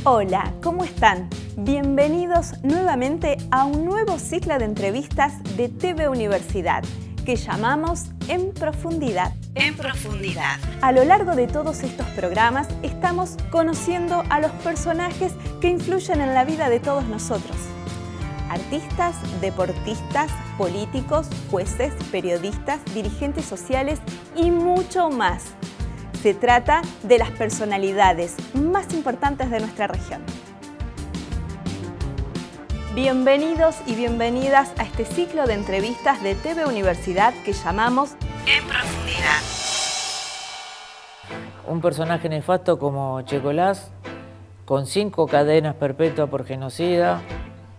Hola, ¿cómo están? Bienvenidos nuevamente a un nuevo ciclo de entrevistas de TV Universidad que llamamos En Profundidad. En Profundidad. A lo largo de todos estos programas estamos conociendo a los personajes que influyen en la vida de todos nosotros. Artistas, deportistas, políticos, jueces, periodistas, dirigentes sociales y mucho más. Se trata de las personalidades más importantes de nuestra región. Bienvenidos y bienvenidas a este ciclo de entrevistas de TV Universidad que llamamos En Profundidad. Un personaje nefasto como Checolás, con 5 cadenas perpetuas por genocida,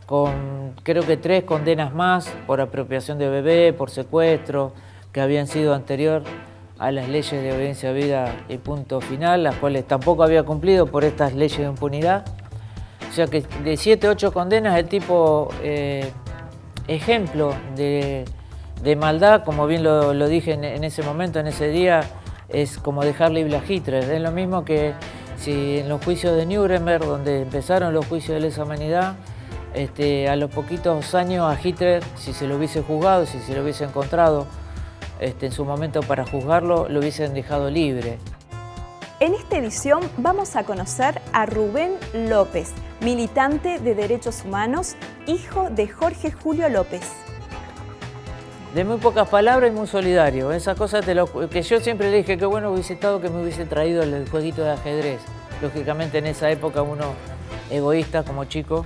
con creo que 3 condenas más por apropiación de bebé, por secuestro, que habían sido anterior a las leyes de obediencia a vida y punto final, las cuales tampoco había cumplido por estas leyes de impunidad. O sea que de 7, 8 condenas, el tipo ejemplo de maldad, como bien lo dije en ese momento, en ese día, es como dejar libre a Hitler. Es lo mismo que si en los juicios de Nuremberg, donde empezaron los juicios de lesa humanidad, a los poquitos años a Hitler, si se lo hubiese juzgado, si se lo hubiese encontrado en su momento para juzgarlo, lo hubiesen dejado libre. En esta edición vamos a conocer a Rubén López, militante de derechos humanos, hijo de Jorge Julio López. De muy pocas palabras y muy solidario. Esa cosa que yo siempre le dije que bueno hubiese estado que me hubiese traído el jueguito de ajedrez. Lógicamente en esa época uno egoísta como chico,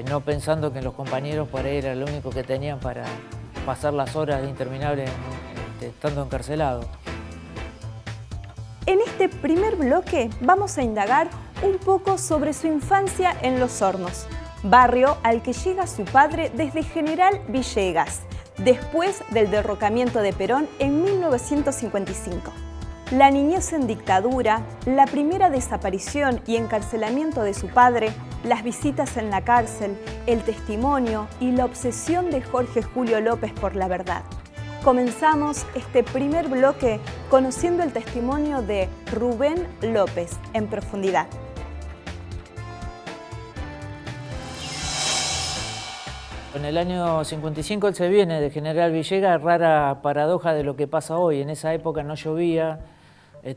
no pensando que los compañeros por ahí era lo único que tenían para pasar las horas interminables estando encarcelado. En este primer bloque vamos a indagar un poco sobre su infancia en Los Hornos, barrio al que llega su padre desde General Villegas, después del derrocamiento de Perón en 1955. La niñez en dictadura, la primera desaparición y encarcelamiento de su padre, las visitas en la cárcel, el testimonio y la obsesión de Jorge Julio López por la verdad. Comenzamos este primer bloque conociendo el testimonio de Rubén López en profundidad. En el año 55 él se viene de General Villegas, rara paradoja de lo que pasa hoy. En esa época no llovía,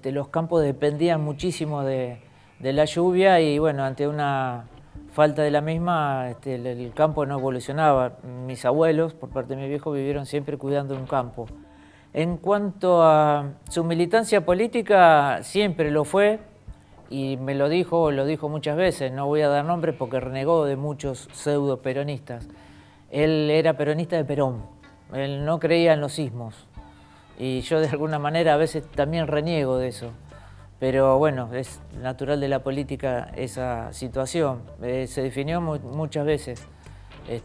los campos dependían muchísimo de la lluvia y bueno, ante una falta de la misma, el campo no evolucionaba. Mis abuelos, por parte de mi viejo, vivieron siempre cuidando de un campo. En cuanto a su militancia política, siempre lo fue y lo dijo muchas veces, no voy a dar nombres porque renegó de muchos pseudo peronistas. Él era peronista de Perón, él no creía en los sismos y yo de alguna manera a veces también reniego de eso. Pero bueno, es natural de la política esa situación. Se definió muchas veces.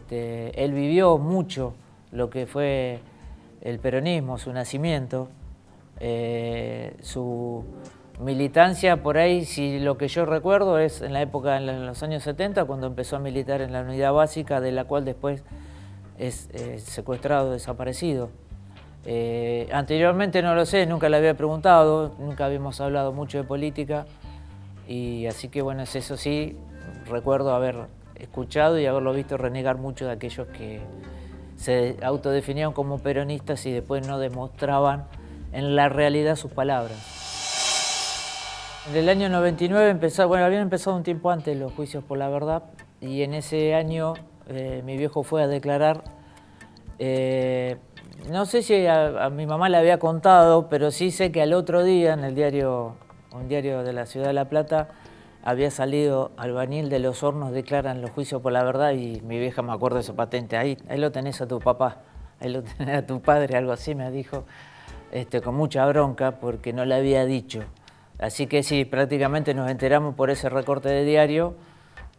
Él vivió mucho lo que fue el peronismo, su nacimiento, su militancia por ahí, si lo que yo recuerdo es en la época, en los años 70, cuando empezó a militar en la unidad básica, de la cual después es secuestrado, desaparecido. Anteriormente no lo sé, nunca le había preguntado, nunca habíamos hablado mucho de política y así que bueno, eso sí, recuerdo haber escuchado y haberlo visto renegar mucho de aquellos que se autodefinían como peronistas y después no demostraban en la realidad sus palabras. En el año 99 habían empezado un tiempo antes los juicios por la verdad y en ese año mi viejo fue a declarar. No sé si a mi mamá le había contado, pero sí sé que al otro día en un diario de la ciudad de La Plata, había salido albañil de Los Hornos, declaran los juicios por la verdad y mi vieja me acuerdo de su patente, ahí lo tenés a tu papá, ahí lo tenés a tu padre, algo así me dijo, con mucha bronca porque no le había dicho. Así que sí, prácticamente nos enteramos por ese recorte de diario,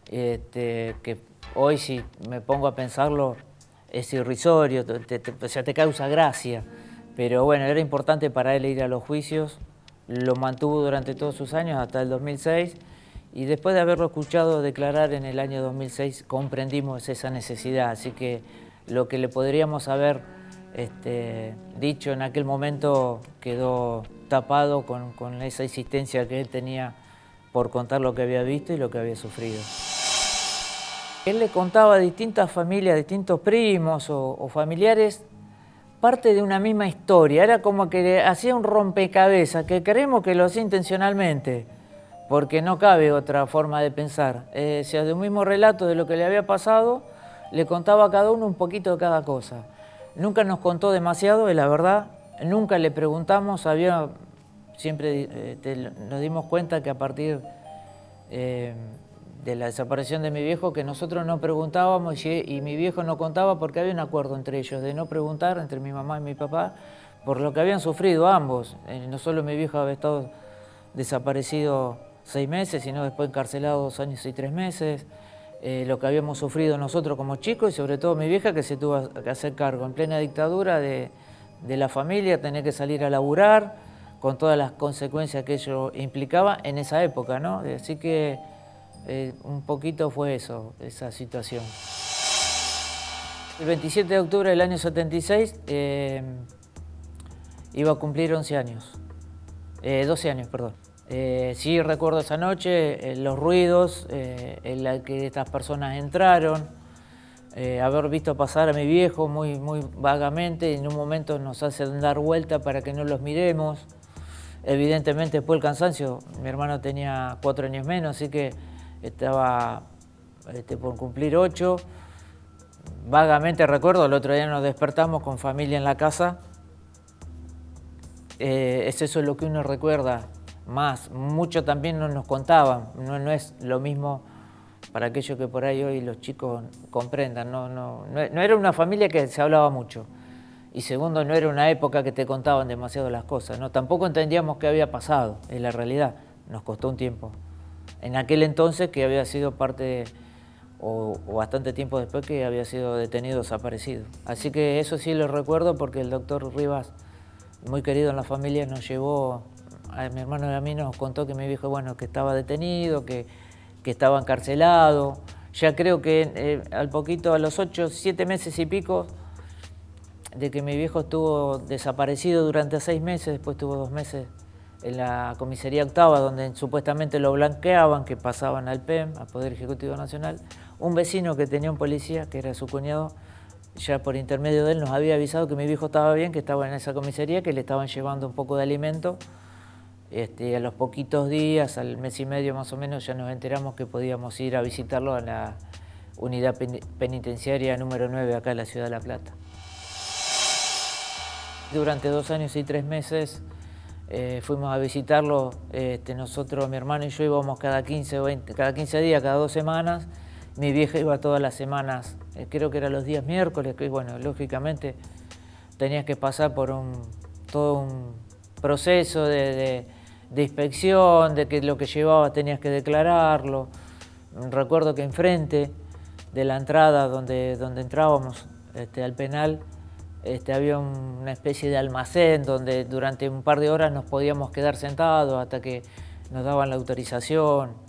que hoy si me pongo a pensarlo, es irrisorio, te causa gracia, pero bueno, era importante para él ir a los juicios, lo mantuvo durante todos sus años hasta el 2006 y después de haberlo escuchado declarar en el año 2006 comprendimos esa necesidad, así que lo que le podríamos haber dicho en aquel momento quedó tapado con esa insistencia que él tenía por contar lo que había visto y lo que había sufrido. Él le contaba a distintas familias, a distintos primos o familiares, parte de una misma historia. Era como que hacía un rompecabezas, que creemos que lo hacía intencionalmente, porque no cabe otra forma de pensar. O sea, de un mismo relato de lo que le había pasado, le contaba a cada uno un poquito de cada cosa. Nunca nos contó demasiado, es la verdad. Nunca le preguntamos, siempre nos dimos cuenta que a partir de la desaparición de mi viejo, que nosotros no preguntábamos y mi viejo no contaba porque había un acuerdo entre ellos de no preguntar, entre mi mamá y mi papá, por lo que habían sufrido ambos. No solo mi viejo había estado desaparecido 6 meses, sino después encarcelado 2 años y 3 meses, lo que habíamos sufrido nosotros como chicos y sobre todo mi vieja, que se tuvo que hacer cargo en plena dictadura de la familia, tener que salir a laburar con todas las consecuencias que ello implicaba en esa época, ¿no? Así que un poquito fue eso, esa situación. El 27 de octubre del año 76 iba a cumplir 11 años, 12 años, perdón. Sí recuerdo esa noche, los ruidos en la que estas personas entraron, haber visto pasar a mi viejo muy vagamente, y en un momento nos hacen dar vuelta para que no los miremos. Evidentemente después el cansancio, mi hermano tenía 4 años menos, así que estaba por cumplir 8. Vagamente recuerdo, el otro día nos despertamos con familia en la casa. Es eso lo que uno recuerda más. Mucho también no nos contaban, no es lo mismo para aquellos que por ahí hoy los chicos comprendan. No era una familia que se hablaba mucho. Y segundo, no era una época que te contaban demasiado las cosas, ¿no? Tampoco entendíamos qué había pasado, en la realidad. Nos costó un tiempo. En aquel entonces que había sido parte, o bastante tiempo después que había sido detenido, desaparecido. Así que eso sí lo recuerdo porque el doctor Rivas, muy querido en la familia, nos llevó, a mi hermano y a mí nos contó que mi viejo, bueno, que estaba detenido, que estaba encarcelado. Ya creo que al poquito, a los 8, 7 meses y pico, de que mi viejo estuvo desaparecido durante 6 meses, después estuvo 2 meses en la comisaría octava, donde supuestamente lo blanqueaban, que pasaban al PEM, al Poder Ejecutivo Nacional. Un vecino que tenía un policía, que era su cuñado, ya por intermedio de él nos había avisado que mi viejo estaba bien, que estaba en esa comisaría, que le estaban llevando un poco de alimento. A los poquitos días, al mes y medio más o menos, ya nos enteramos que podíamos ir a visitarlo a la unidad penitenciaria número 9 acá en la ciudad de La Plata. Durante 2 años y 3 meses fuimos a visitarlo. Nosotros, mi hermano y yo íbamos cada 15 días, cada 2 semanas. Mi vieja iba todas las semanas, creo que eran los días miércoles, que bueno, lógicamente tenías que pasar por todo un proceso de inspección, de que lo que llevabas tenías que declararlo. Recuerdo que enfrente de la entrada donde entrábamos al penal, había una especie de almacén donde durante un par de horas nos podíamos quedar sentados hasta que nos daban la autorización.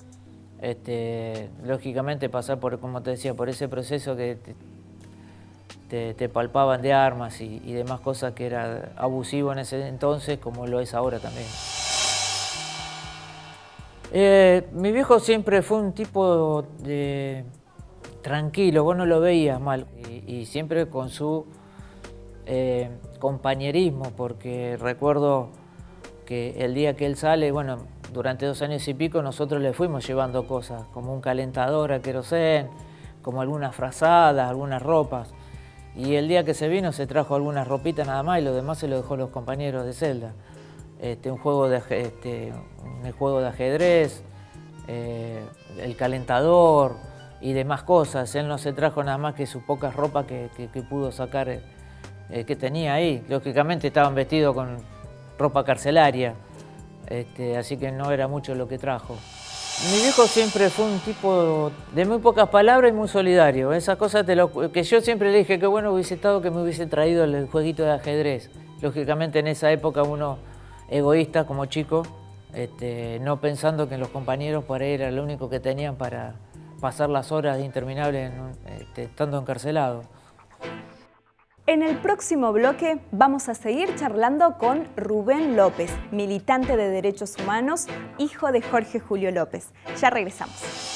Lógicamente pasar por, como te decía, por ese proceso que te palpaban de armas y demás cosas, que era abusivo en ese entonces como lo es ahora también. Mi viejo siempre fue un tipo tranquilo, vos no lo veías mal, y siempre con su compañerismo, porque recuerdo que el día que él sale, bueno, durante 2 años y pico nosotros le fuimos llevando cosas, como un calentador a querosén, como algunas frazadas, algunas ropas, y el día que se vino se trajo algunas ropitas nada más y lo demás se lo dejó a los compañeros de celda. Un juego de ajedrez, el calentador y demás cosas. Él no se trajo nada más que sus pocas ropas que pudo sacar, que tenía ahí. Lógicamente estaban vestidos con ropa carcelaria, así que no era mucho lo que trajo. Mi viejo siempre fue un tipo de muy pocas palabras y muy solidario. Esas cosas que yo siempre le dije que bueno hubiese estado que me hubiese traído el jueguito de ajedrez. Lógicamente en esa época uno egoísta como chico, no pensando que los compañeros por ahí era lo único que tenían para pasar las horas interminables estando encarcelados. En el próximo bloque vamos a seguir charlando con Rubén López, militante de derechos humanos, hijo de Jorge Julio López. Ya regresamos.